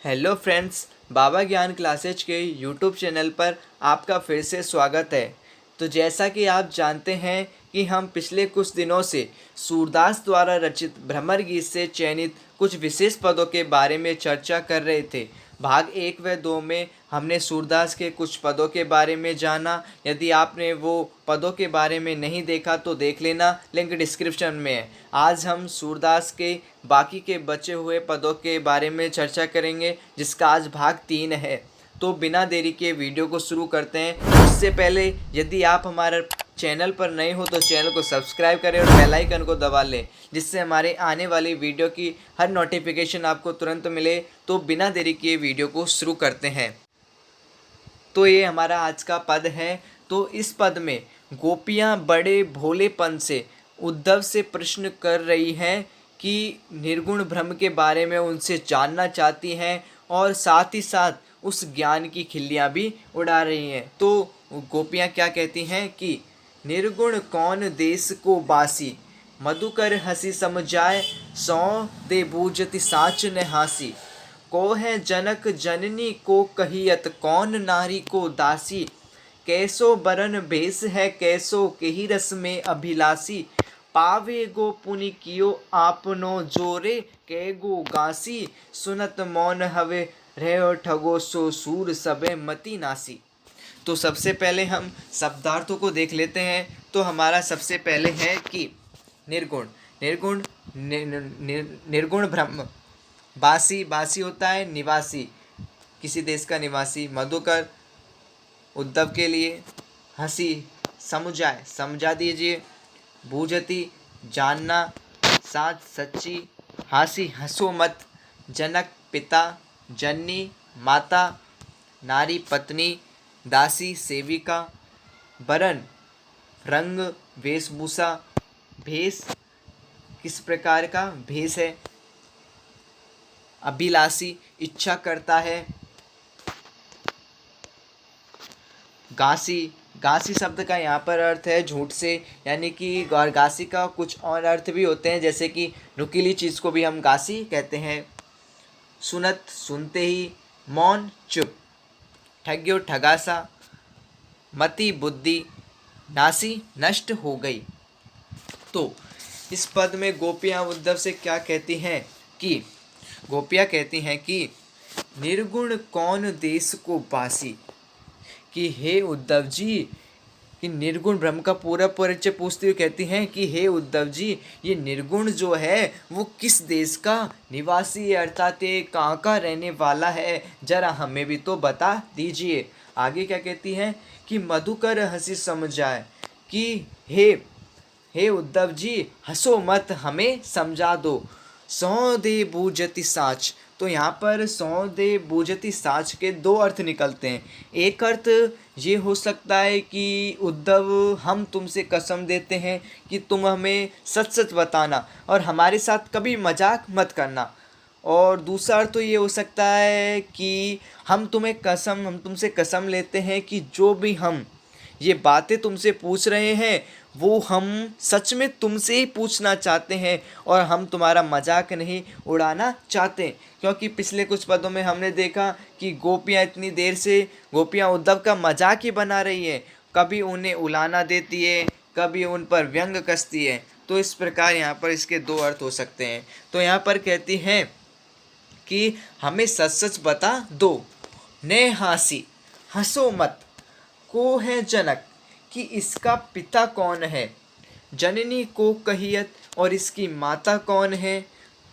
Hello friends, बाबा ज्ञान classes के YouTube channel पर आपका फिर से स्वागत है। तो जैसा कि आप जानते हैं कि हम पिछले कुछ दिनों से सूरदास द्वारा रचित भ्रमर गीत से चयनित कुछ विशेष पदों के बारे में चर्चा कर रहे थे। भाग 1 व 2 में हमने सूरदास के कुछ पदों के बारे में जाना। यदि आपने वो पदों के बारे में नहीं देखा तो देख लेना, लिंक डिस्क्रिप्शन में है। आज हम सूरदास के बाकी के बचे हुए पदों के बारे में चर्चा करेंगे, जिसका आज भाग 3 है। तो बिना देरी के वीडियो को शुरू करते हैं। उससे पहले यदि आप हमारे चैनल पर नए हो तो चैनल को सब्सक्राइब करें और बेल आइकन को दबा लें, जिससे हमारे आने वाली वीडियो की हर नोटिफिकेशन आपको तुरंत मिले। तो बिना देरी के वीडियो को शुरू करते हैं। तो ये हमारा आज का पद है। तो इस पद में गोपियाँ बड़े भोलेपन से उद्धव से प्रश्न कर रही हैं कि निर्गुण ब्रह्म के बारे में उनसे जानना चाहती हैं और साथ ही साथ उस ज्ञान की खिल्लियाँ भी उड़ा रही हैं। तो गोपियाँ क्या कहती हैं कि निर्गुण कौन देश को बासी, मधुकर हंसी समझाए, सौ दे बूझति साच न हासी। को है जनक जननी को कहियत, कौन नारी को दासी। कैसो बरन भेष है कैसो केही रस में अभिलाषी। पावे गो पुनि कियो आपनो जोरे, कै गो गासी। सुनत मौन हवे रहो ठगो, सो सूर सबे मति नासी। तो सबसे पहले हम शब्दार्थों को देख लेते हैं। तो हमारा सबसे पहले है कि निर्गुण निर्गुण निर्गुण ब्रह्म। बासी बासी होता है निवासी, किसी देश का निवासी। मधुकर उद्धव के लिए। हंसी समझाए समझा दीजिए। बूझती जानना, साच सच्ची। हासी हंसो मत। जनक पिता, जननी माता, नारी पत्नी, दासी सेविका। बरन रंग वेशभूषा। भेष किस प्रकार का भेष है। अभिलाषी इच्छा करता है। गासी गासी शब्द का यहाँ पर अर्थ है झूठ से, यानी कि गासी का कुछ और अर्थ भी होते हैं, जैसे कि नुकीली चीज़ को भी हम गासी कहते हैं। सुनत सुनते ही। मौन चुप। ठग्यो ठगासा। मति बुद्धि। नासी नष्ट हो गई। तो इस पद में गोपियाँ उद्धव से क्या कहती हैं कि गोपियाँ कहती हैं कि निर्गुण कौन देश को बासी, कि हे उद्धव जी, कि निर्गुण ब्रह्म का पूरा परिचय पूछते हुए कहती हैं कि हे उद्धव जी, ये निर्गुण जो है वो किस देश का निवासी है, अर्थात ये कहाँ का रहने वाला है, जरा हमें भी तो बता दीजिए। आगे क्या कहती हैं कि मधुकर हंसी समझाए, कि हे उद्धव जी, हंसो मत, हमें समझा दो। सौ दे बूझति साच। तो यहाँ पर सौ दे बूझति साच के दो अर्थ निकलते हैं। एक अर्थ ये हो सकता है कि उद्धव, हम तुमसे कसम देते हैं कि तुम हमें सच सच बताना और हमारे साथ कभी मजाक मत करना। और दूसरा अर्थ तो ये हो सकता है कि हम तुमसे कसम लेते हैं कि जो भी हम ये बातें तुमसे पूछ रहे हैं वो हम सच में तुमसे ही पूछना चाहते हैं और हम तुम्हारा मजाक नहीं उड़ाना चाहते। क्योंकि पिछले कुछ पदों में हमने देखा कि गोपियाँ इतनी देर से गोपियाँ उद्धव का मजाक ही बना रही है, कभी उन्हें उलाना देती है, कभी उन पर व्यंग कसती है। तो इस प्रकार यहाँ पर इसके दो अर्थ हो सकते हैं। तो यहाँ पर कहती हैं कि हमें सच सच बता दो। ने हासी हंसो मत। को है जनक, कि इसका पिता कौन है। जननी को कहियत, और इसकी माता कौन है।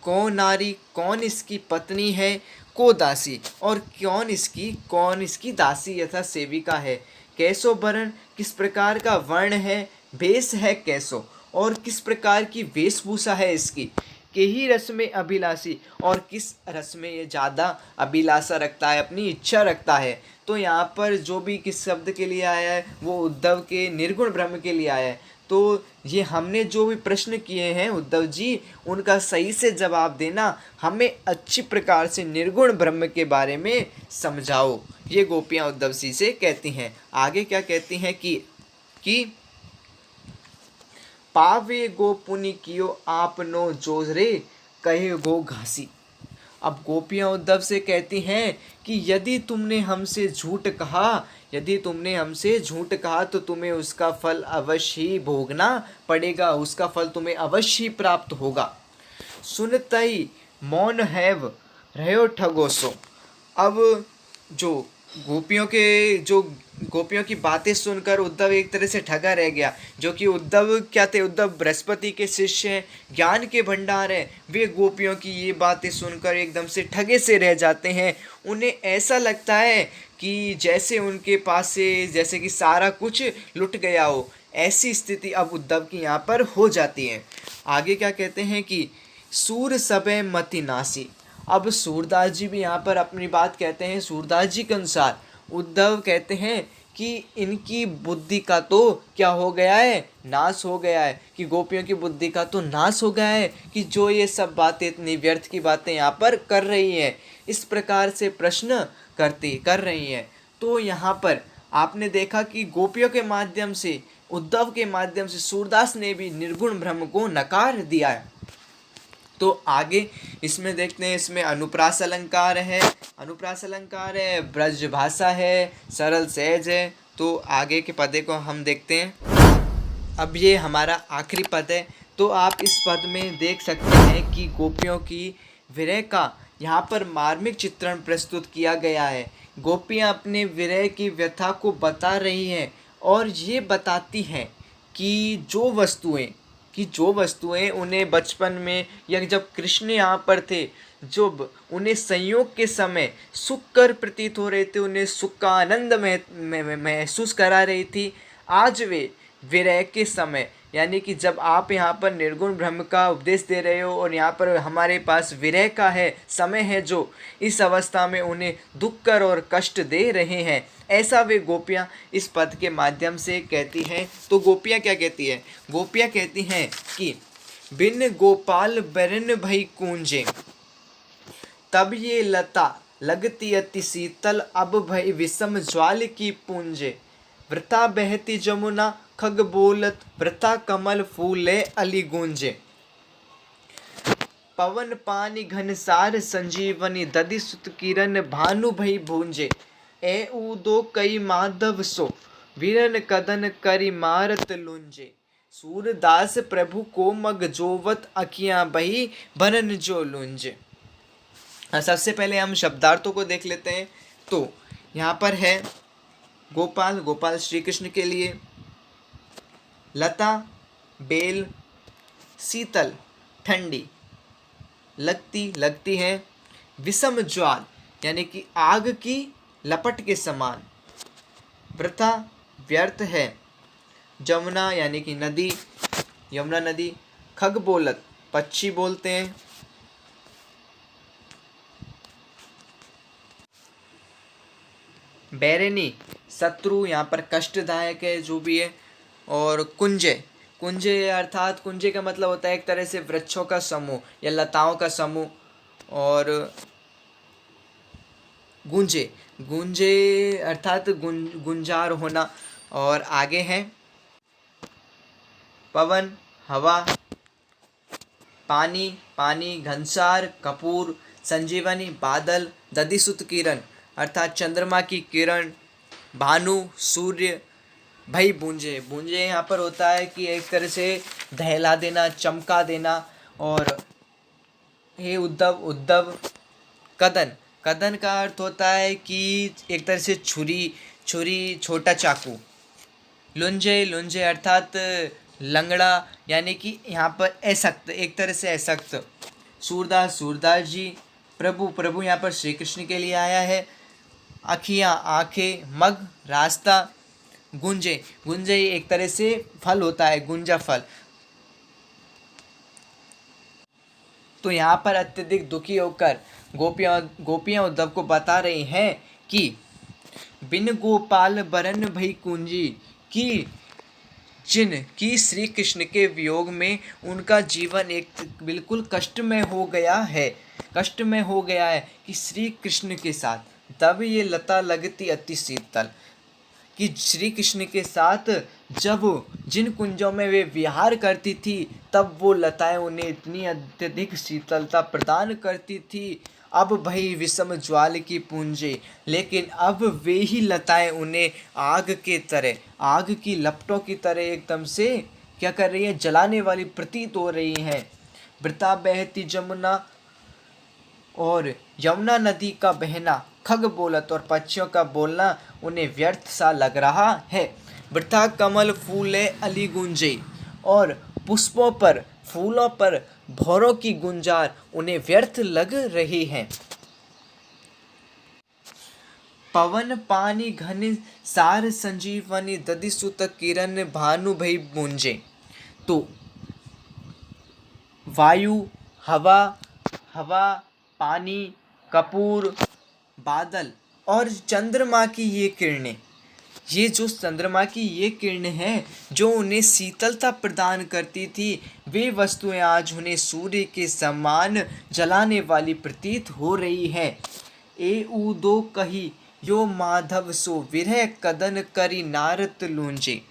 को नारी, कौन इसकी पत्नी है। को दासी, और कौन इसकी दासी यथा सेविका है। कैसो वर्ण, किस प्रकार का वर्ण है। भेष है कैसो, और किस प्रकार की वेशभूषा है इसकी। के ही रस में अभिलाषी, और किस रस में ये ज़्यादा अभिलाषा रखता है, अपनी इच्छा रखता है। तो यहाँ पर जो भी किस शब्द के लिए आया है वो उद्धव के निर्गुण ब्रह्म के लिए आया है। तो ये हमने जो भी प्रश्न किए हैं उद्धव जी, उनका सही से जवाब देना, हमें अच्छी प्रकार से निर्गुण ब्रह्म के बारे में समझाओ। ये गोपियाँ उद्धव जी से कहती हैं। आगे क्या कहती हैं कि पावे गो पुनि कियो आपनो जोरे, कहे गो घासी। अब गोपियाँ उद्धव से कहती हैं कि यदि तुमने हमसे झूठ कहा तो तुम्हें उसका फल अवश्य ही भोगना पड़ेगा, उसका फल तुम्हें अवश्य प्राप्त होगा। सुनतई मौन हैव रहो ठगोसो। अब जो गोपियों की बातें सुनकर उद्धव एक तरह से ठगा रह गया। जो कि उद्धव क्या थे, उद्धव बृहस्पति के शिष्य हैं, ज्ञान के भंडार हैं। वे गोपियों की ये बातें सुनकर एकदम से ठगे से रह जाते हैं। उन्हें ऐसा लगता है कि जैसे उनके पास से जैसे कि सारा कुछ लुट गया हो, ऐसी स्थिति अब उद्धव की यहाँ पर हो जाती है। आगे क्या कहते हैं कि सूर सबे मति नासी। अब सूरदास जी भी यहाँ पर अपनी बात कहते हैं। सूरदास जी के अनुसार उद्धव कहते हैं कि इनकी बुद्धि का तो क्या हो गया है, नाश हो गया है, कि गोपियों की बुद्धि का तो नाश हो गया है, कि जो ये सब बातें इतनी व्यर्थ की बातें यहाँ पर कर रही हैं, इस प्रकार से प्रश्न कर रही हैं। तो यहाँ पर आपने देखा कि गोपियों के माध्यम से, उद्धव के माध्यम से सूरदास ने भी निर्गुण ब्रह्म को नकार दिया है। तो आगे इसमें देखते हैं, इसमें अनुप्रास अलंकार है, ब्रज भाषा है, सरल सहज है। तो आगे के पदे को हम देखते हैं। अब ये हमारा आखिरी पद है। तो आप इस पद में देख सकते हैं कि गोपियों की विरह का यहाँ पर मार्मिक चित्रण प्रस्तुत किया गया है। गोपियाँ अपने विरह की व्यथा को बता रही हैं और ये बताती हैं कि जो वस्तुएं उन्हें बचपन में या जब कृष्ण यहाँ पर थे, जब उन्हें संयोग के समय सुख कर प्रतीत हो रहे थे, उन्हें सुख का आनंद महसूस करा रही थी, आज वे विरह के समय, यानी कि जब आप यहाँ पर निर्गुण ब्रह्म का उपदेश दे रहे हो और यहाँ पर हमारे पास विरह का समय है, जो इस अवस्था में उन्हें दुख कर और कष्ट दे रहे हैं, ऐसा वे गोपियाँ इस पद के माध्यम से कहती हैं। तो गोपियाँ क्या कहती है? गोपियाँ कहती हैं कि बिन गोपाल बरन भई कूंजे, तब ये लता लगती अति शीतल, अब भई विषम ज्वाल की पूंजे, वृथा बहती जमुना खग बोलत, वृथा कमल फूले अली गूंजे, पवन पानी घनसार संजीवनी, दधि सुत किरण भानु भई भूंजे, ए ऊदो कई माधव सो, वीरन कदन करी मारत लुंजे, सूरदास प्रभु को मग जोवत, अखियां बही भरन जो लुंजे। सबसे पहले हम शब्दार्थों को देख लेते हैं। तो यहाँ पर है गोपाल श्री कृष्ण के लिए, लता बेल, शीतल ठंडी, लगती है, विषम ज्वाल यानी कि आग की लपट के समान, वृथा व्यर्थ है, जमुना यानी कि नदी, यमुना नदी, खग बोलत पक्षी बोलते हैं, बैरनी शत्रु यहाँ पर कष्टदायक है जो भी है, और कुंजे अर्थात कुंजे का मतलब होता है एक तरह से वृक्षों का समूह या लताओं का समूह, और गूंजे अर्थात गुंजार होना। और आगे है पवन हवा, पानी घनसार कपूर, संजीवनी बादल, दधिसुत किरण अर्थात चंद्रमा की किरण, भानु सूर्य, भई बूंजे यहाँ पर होता है कि एक तरह से दहला देना, चमका देना। और हे उद्धव कदन का अर्थ होता है कि एक तरह से छुरी छोटा चाकू, लुंजे अर्थात लंगड़ा यानी कि यहाँ पर असक्त, एक तरह से असक्त। सूरदास जी, प्रभु यहाँ पर श्री कृष्ण के लिए आया है, अखियाँ आँखें, मग रास्ता, गुंजे एक तरह से फल होता है, गुंजा फल। तो यहाँ पर अत्यधिक दुखी होकर गोपियाँ उद्धव को बता रही हैं कि बिन गोपाल बरन भई कुंजी, कि श्री कृष्ण के वियोग में उनका जीवन एक बिल्कुल कष्टमय हो गया है कि श्री कृष्ण के साथ तब ये लता लगती अति शीतल, कि श्री कृष्ण के साथ जब जिन कुंजों में वे विहार करती थी, तब वो लताएं उन्हें इतनी अत्यधिक शीतलता प्रदान करती थी। अब भई विषम ज्वाल की पूंजे, लेकिन अब वे ही लताएं उन्हें आग के तरह, आग की लपटों की तरह एकदम से क्या कर रही है, जलाने वाली प्रतीत हो रही हैं। वृथा बहती जमुना, और यमुना नदी का बहना, खग बोलत और पक्षियों का बोलना उन्हें व्यर्थ सा लग रहा है। वृथा कमल फूले अली गुंजे, और पुष्पों पर, फूलों पर भौरों की गुंजार उन्हें व्यर्थ लग रही है। पवन पानी घन सार संजीवनी, दधिसुत किरण भानु भई मुंजे। तो वायु, हवा, हवा, पानी, कपूर, बादल और चंद्रमा की ये किरणें, ये जो चंद्रमा की ये किरणें हैं जो उन्हें शीतलता प्रदान करती थी, वे वस्तुएं आज उन्हें सूर्य के समान जलाने वाली प्रतीत हो रही है। ए ऊ दो कही यो माधव सो, विरह कदन करी नारत लूंजे,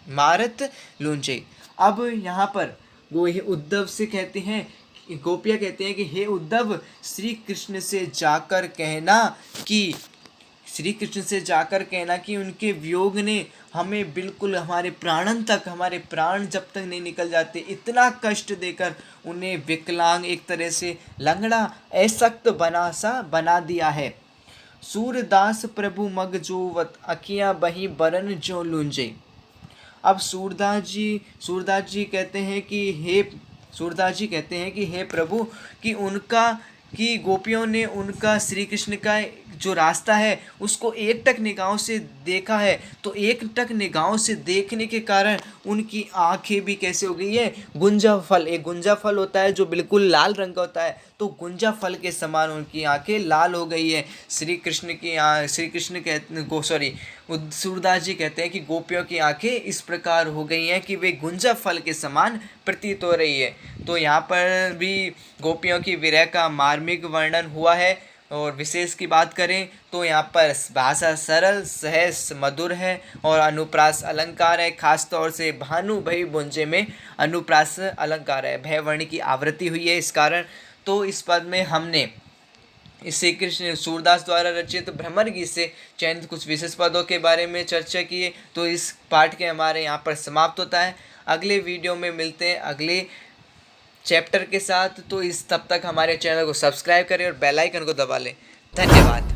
मारत लूंजे। अब यहाँ पर वो ये उद्धव से कहते हैं, गोपियाँ कहते हैं कि हे उद्धव, श्री कृष्ण से जाकर कहना कि, श्री कृष्ण से जाकर कहना कि उनके वियोग ने हमें बिल्कुल हमारे प्राणन तक, हमारे प्राण जब तक नहीं निकल जाते, इतना कष्ट देकर उन्हें विकलांग, एक तरह से लंगड़ा, अशक्त बना दिया है। सूरदास प्रभु मग जोवत, अखियाँ बही बरन जो लूंजे। अब सूरदास जी कहते हैं कि हे प्रभु, कि उनका, कि गोपियों ने उनका, श्री कृष्ण का जो रास्ता है उसको एकटक निगाहों से देखा है, तो एकटक निगाहों से देखने के कारण उनकी आंखें भी कैसे हो गई है, गुंजा फल, एक गुंजा फल होता है जो बिल्कुल लाल रंग का होता है, तो गुंजा फल के समान उनकी आंखें लाल हो गई है। श्री कृष्ण सूरदास जी कहते हैं कि गोपियों की आंखें इस प्रकार हो गई हैं कि वे गुंजा फल के समान प्रतीत हो रही है। तो यहाँ पर भी गोपियों की विरह का मार्मिक वर्णन हुआ है। और विशेष की बात करें तो यहाँ पर भाषा सरल, सहज, मधुर है और अनुप्रास अलंकार है। खास तौर से भानु भई बुंजे में अनुप्रास अलंकार है, भय वर्ण की आवृत्ति हुई है इस कारण। तो इस पद में हमने श्री कृष्ण सूरदास द्वारा रचित भ्रमर गीत से चयनित कुछ विशेष पदों के बारे में चर्चा की है। तो इस पाठ के हमारे यहाँ पर समाप्त होता है। अगले वीडियो में मिलते हैं अगले चैप्टर के साथ। तो तब तक हमारे चैनल को सब्सक्राइब करें और बेल आइकन को दबा लें। धन्यवाद।